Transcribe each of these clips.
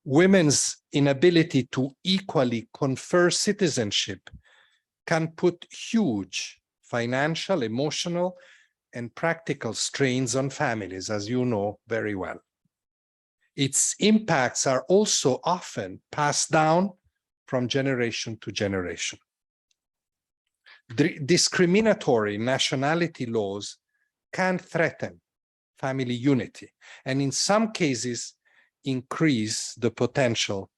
women's inability to equally confer citizenship can put huge financial, emotional, and practical strains on families, as you know very well. Its impacts are also often passed down from generation to generation. Discriminatory nationality laws can threaten family unity, and in some cases, increase the potential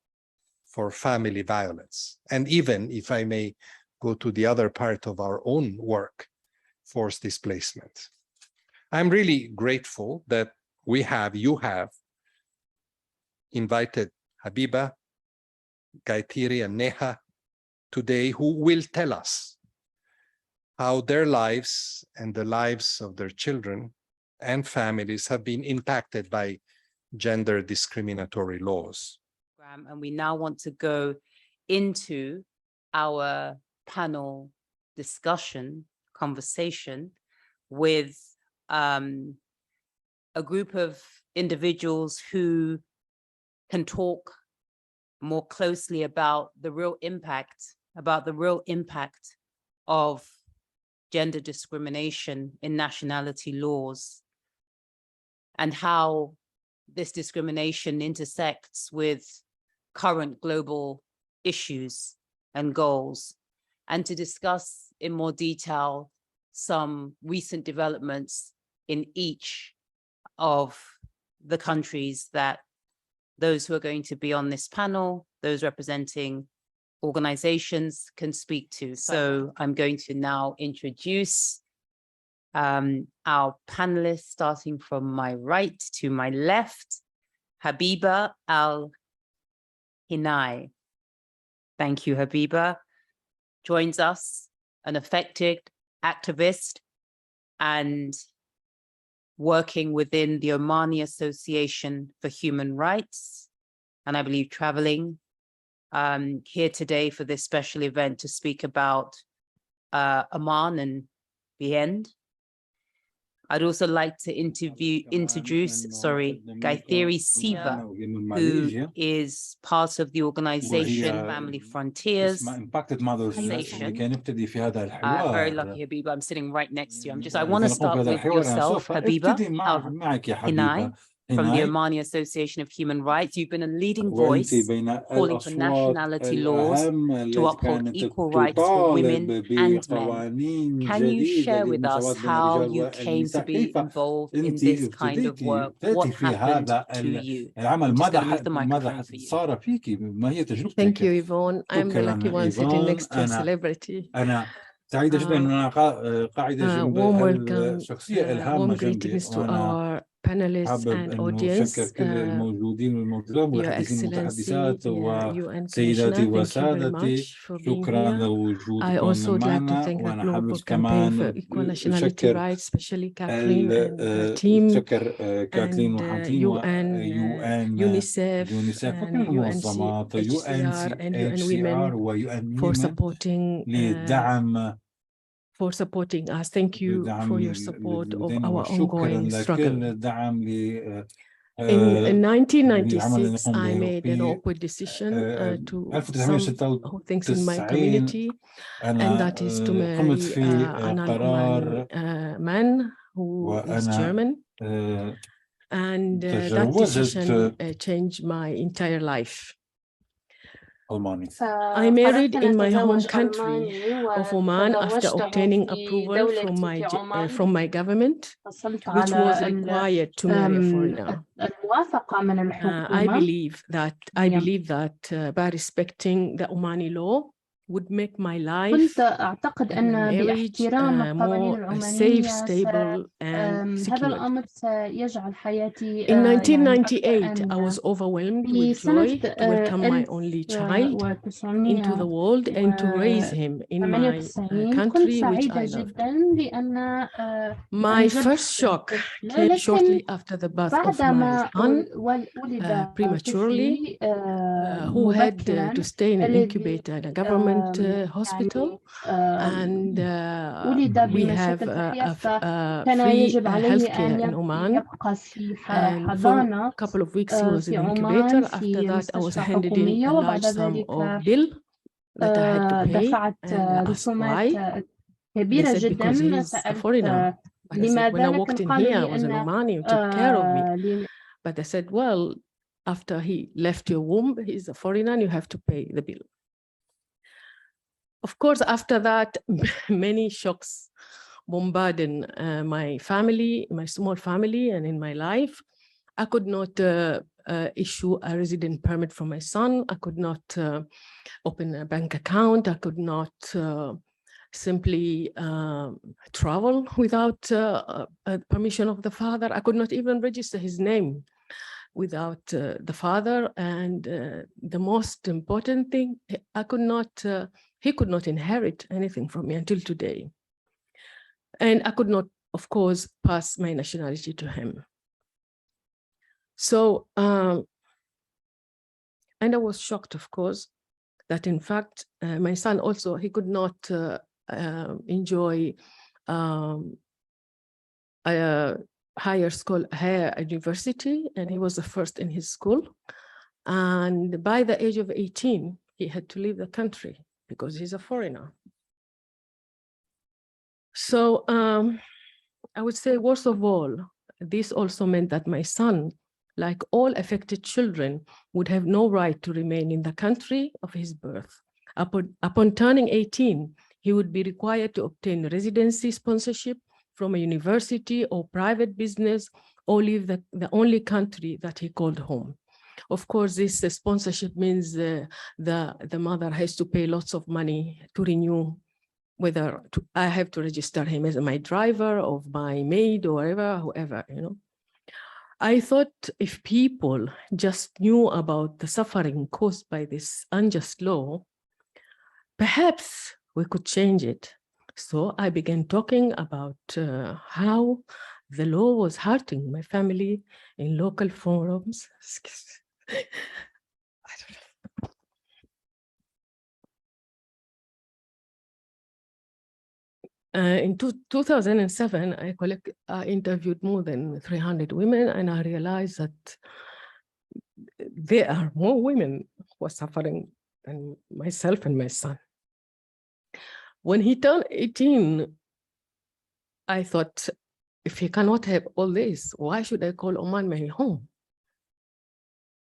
for family violence. And even, if I may go to the other part of our own work, forced displacement. I'm really grateful that you have invited Habiba, Gaitiri, and Neha today, who will tell us how their lives and the lives of their children and families have been impacted by gender discriminatory laws. And we now want to go into our panel discussion, conversation with a group of individuals who can talk more closely about the real impact of gender discrimination in nationality laws, and how this discrimination intersects with current global issues and goals, and to discuss in more detail some recent developments in each of the countries that those who are going to be on this panel, those representing organizations, can speak to. So I'm going to now introduce our panelists, starting from my right to my left. Habiba Al-Hinai. Thank you, Habiba. Joins us, an affected activist and working within the Omani Association for Human Rights, and I believe traveling here today for this special event to speak about Oman and the end. I'd also like to introduce Gaithiri Siva, who is part of the organization Family Frontiers. Very lucky, Habiba. I'm sitting right next to you. I want to start with yourself, Habiba Al-Hinai, from the Omani Association of Human Rights. You've been a leading voice calling for nationality laws to uphold equal rights for women and men. Can you share with us how you came to be involved in this kind of work? What happened to you? I'm just going to move the microphone for you. Thank you, Yvonne. I'm the lucky one sitting next to a celebrity. سعيدة جدا أن أنا قاعدة جنب الشخصية الهامة warm greetings to our panelists and audience. Your Excellency, سيداتي وسادتي شكرا لوجودكم I also would like to thank the Global Campaign for Equal Nationality Rights, especially Kathleen and her team, and UN, UNICEF, and UNHCR and UN Women for supporting us. Thank you for your support of our ongoing struggle. In 1996, I made an awkward decision to some things in my community, and that is to marry an Omani man who is German. And that decision changed my entire life. I married in my home country of Oman after obtaining approval from my government, which was required to marry a foreigner. I believe that by respecting the Omani law would make my life and marriage more safe, stable, and secure. In 1998, I was overwhelmed with joy to welcome my only child into the world and to raise him in my country, which I loved. My first shock came shortly after the birth of my son, prematurely, who had to stay in an incubator in a government different hospital, and ولد we have بمشاكل صحية فكان free يجب عليه healthcare أن in Oman. يبقى في And for حضانة a couple of weeks he was in في incubator. عمان After في that I was مستشفى handed in حكومية، a وبعد large sum ذلك of bill that I had to pay, دفعت and I asked رسومات why. They كبيرة said because جدا. he's a سألت foreigner. But I said, لماذا، when I لكن walked in قالوا here, I لي was an أن Omani who took care of me. But I said, well, after he left your womb, he's a foreigner and you have to pay the bill. Of course, after that, many shocks bombarded my family, my small family, and in my life. I could not issue a resident permit for my son. I could not open a bank account. I could not simply travel without permission of the father. I could not even register his name without the father. And the most important thing, he could not inherit anything from me until today. And I could not, of course, pass my nationality to him. So, and I was shocked, of course, that in fact, my son also, he could not enjoy a higher university, and he was the first in his school. And by the age of 18, he had to leave the country because he's a foreigner. So I would say, worst of all, this also meant that my son, like all affected children, would have no right to remain in the country of his birth. Upon turning 18, he would be required to obtain residency sponsorship from a university or private business, or leave the only country that he called home. Of course, this sponsorship means the mother has to pay lots of money to renew, whether I have to register him as my driver or my maid or whoever, you know. I thought if people just knew about the suffering caused by this unjust law, perhaps we could change it. So I began talking about how the law was hurting my family in local forums. I don't know. In 2007, I interviewed more than 300 women, and I realized that there are more women who are suffering than myself and my son. When he turned 18, I thought, if he cannot have all this, why should I call Oman my home?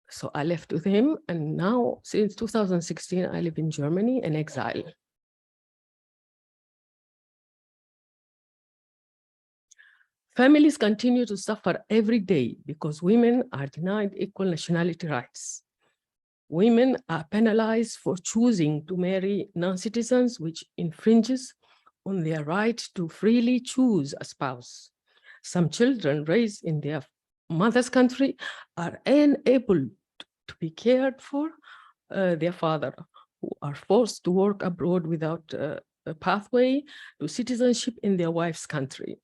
So I left with him, and now, since 2016, I live in Germany in exile. Families continue to suffer every day because women are denied equal nationality rights. Women are penalized for choosing to marry non-citizens, which infringes on their right to freely choose a spouse. Some children raised in their mother's country are unable to be cared for their father, who are forced to work abroad without a pathway to citizenship in their wife's country,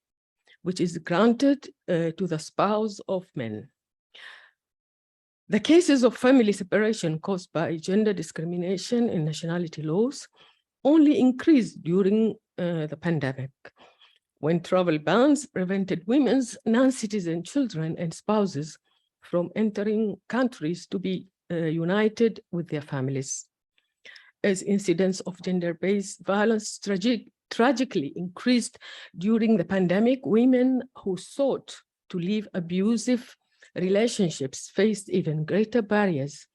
which is granted to the spouse of men. The cases of family separation caused by gender discrimination in nationality laws only increased during the pandemic, when travel bans prevented women's non-citizen children and spouses from entering countries to be united with their families. As incidents of gender-based violence tragically increased during the pandemic, women who sought to leave abusive relationships faced even greater barriers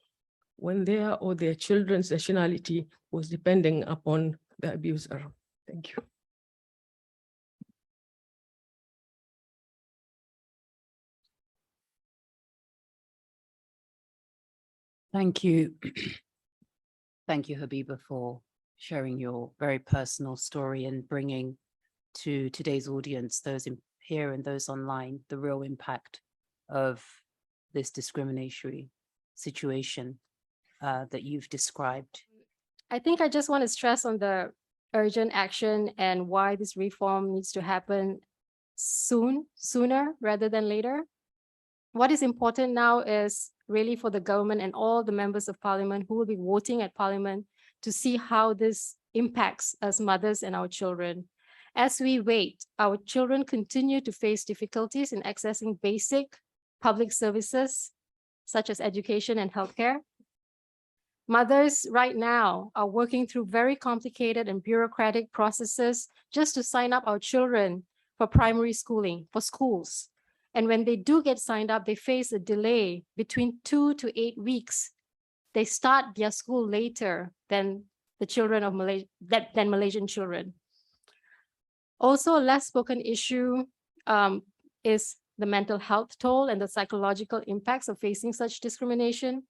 when their or their children's nationality was depending upon the abuser. Thank you. Thank you. Thank you, Habiba, for sharing your very personal story and bringing to today's audience, those here and those online, the real impact of this discriminatory situation that you've described. I think I just want to stress on the urgent action and why this reform needs to happen sooner rather than later. What is important now is really for the government and all the members of parliament who will be voting at parliament to see how this impacts us mothers and our children. As we wait, our children continue to face difficulties in accessing basic public services, such as education and healthcare. Mothers right now are working through very complicated and bureaucratic processes just to sign up our children for primary schooling, for schools. And when they do get signed up, they face a delay between 2 to 8 weeks. They start their school later than the children of than Malaysian children. Also, a less spoken issue is the mental health toll and the psychological impacts of facing such discrimination.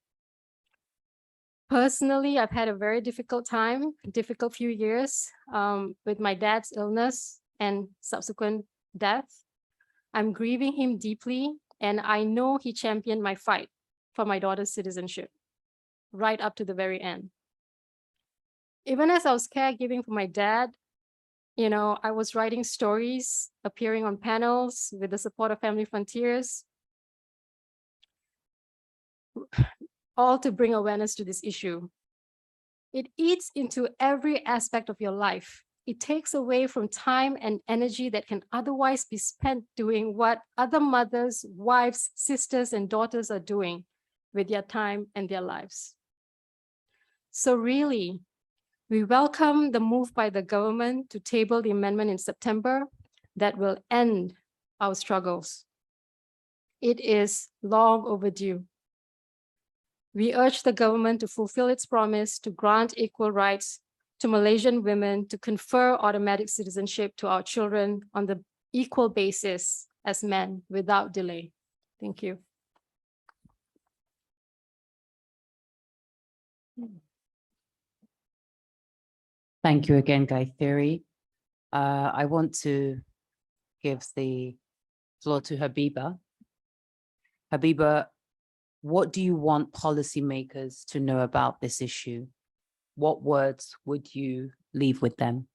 Personally, I've had a very difficult few years with my dad's illness and subsequent death. I'm grieving him deeply, and I know he championed my fight for my daughter's citizenship right up to the very end. Even as I was caregiving for my dad, you know, I was writing stories, appearing on panels with the support of Family Frontiers, all to bring awareness to this issue. It eats into every aspect of your life. It takes away from time and energy that can otherwise be spent doing what other mothers, wives, sisters, and daughters are doing with their time and their lives. So really, we welcome the move by the government to table the amendment in September that will end our struggles. It is long overdue. We urge the government to fulfill its promise to grant equal rights to Malaysian women, to confer automatic citizenship to our children on the equal basis as men without delay. Thank you. Thank you again, Gaithiri. I want to give the floor to Habiba. Habiba, what do you want policymakers to know about this issue? What words would you leave with them?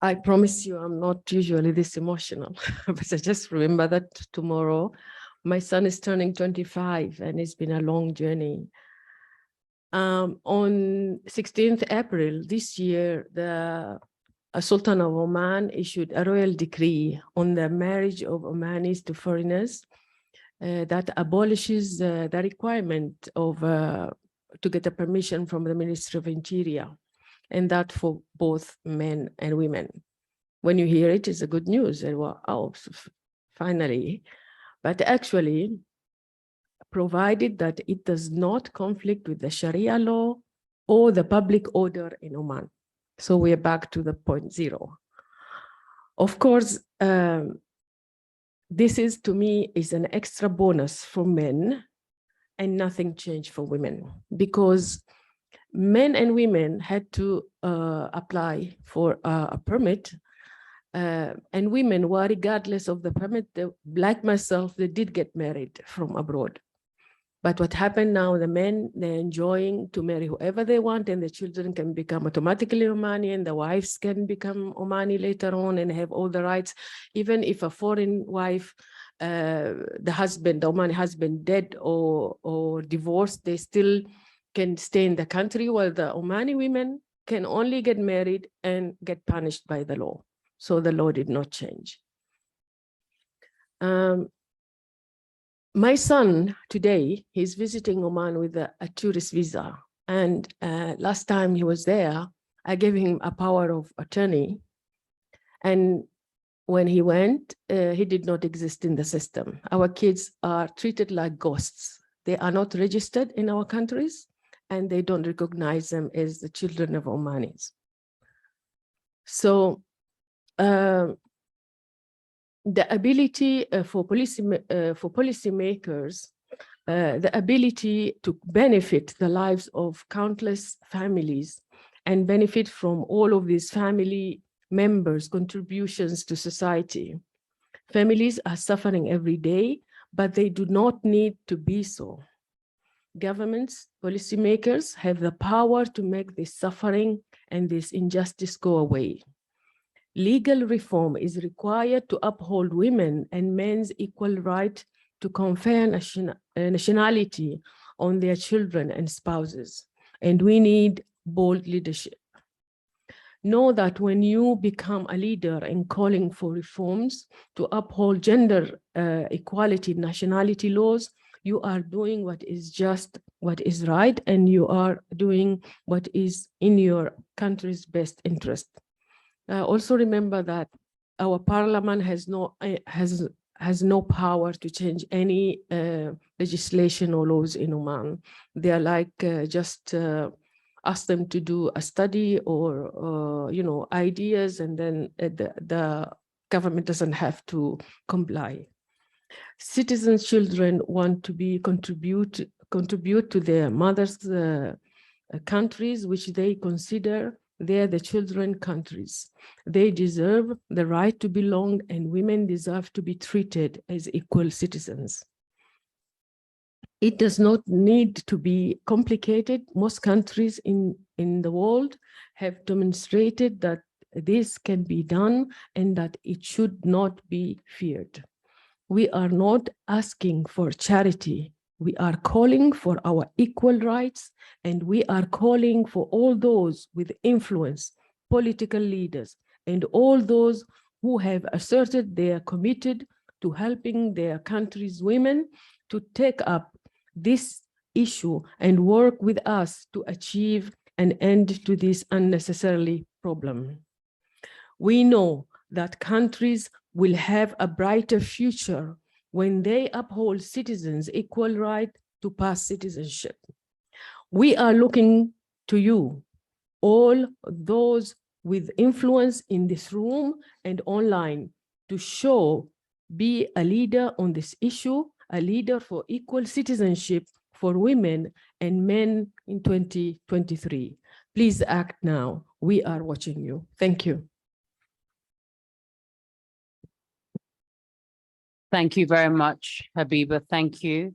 I promise you I'm not usually this emotional, but I just remember that tomorrow my son is turning 25 and it's been a long journey. On 16th April this year, the Sultan of Oman issued a royal decree on the marriage of Omanis to foreigners that abolishes the requirement of to get a permission from the Ministry of Interior, and that for both men and women. When you hear it, it's a good news. And well, oh, finally. But actually, provided that it does not conflict with the Sharia law or the public order in Oman. So we are back to the point zero. Of course, this is, to me, is an extra bonus for men and nothing changed for women, because men and women had to apply for a permit, and women were, regardless of the permit, like myself, they did get married from abroad. But what happened now, the men, they're enjoying to marry whoever they want, and the children can become automatically Omani, and the wives can become Omani later on and have all the rights. Even if a foreign wife, the husband, the Omani husband, dead or divorced, they still can stay in the country, while the Omani women can only get married and get punished by the law. So the law did not change. My son today, he's visiting Oman with a tourist visa. And last time he was there, I gave him a power of attorney. And when he went, he did not exist in the system. Our kids are treated like ghosts. They are not registered in our countries, and they don't recognize them as the children of Omanis. So the ability for policymakers, the ability to benefit the lives of countless families and benefit from all of these family members' contributions to society. Families are suffering every day, but they do not need to be so. Governments, policymakers have the power to make this suffering and this injustice go away. Legal reform is required to uphold women and men's equal right to confer nationality on their children and spouses, and we need bold leadership. Know that when you become a leader in calling for reforms to uphold gender equality nationality laws, you are doing what is just, what is right, and you are doing what is in your country's best interest. Also remember that our parliament has no power to change any legislation or laws in Oman. They are like just ask them to do a study or ideas, and then the government doesn't have to comply. Citizens' children want to be contribute to their mother's countries, which they consider they're the children countries. They deserve the right to belong, and women deserve to be treated as equal citizens. It does not need to be complicated. Most countries in the world have demonstrated that this can be done and that it should not be feared. We are not asking for charity. We are calling for our equal rights, and we are calling for all those with influence, political leaders, and all those who have asserted they are committed to helping their country's women to take up this issue and work with us to achieve an end to this unnecessary problem. We know that countries will have a brighter future when they uphold citizens' equal right to pass citizenship. We are looking to you, all those with influence in this room and online, to be a leader on this issue, a leader for equal citizenship for women and men in 2023. Please act now. We are watching you. Thank you. Thank you very much, Habiba. Thank you.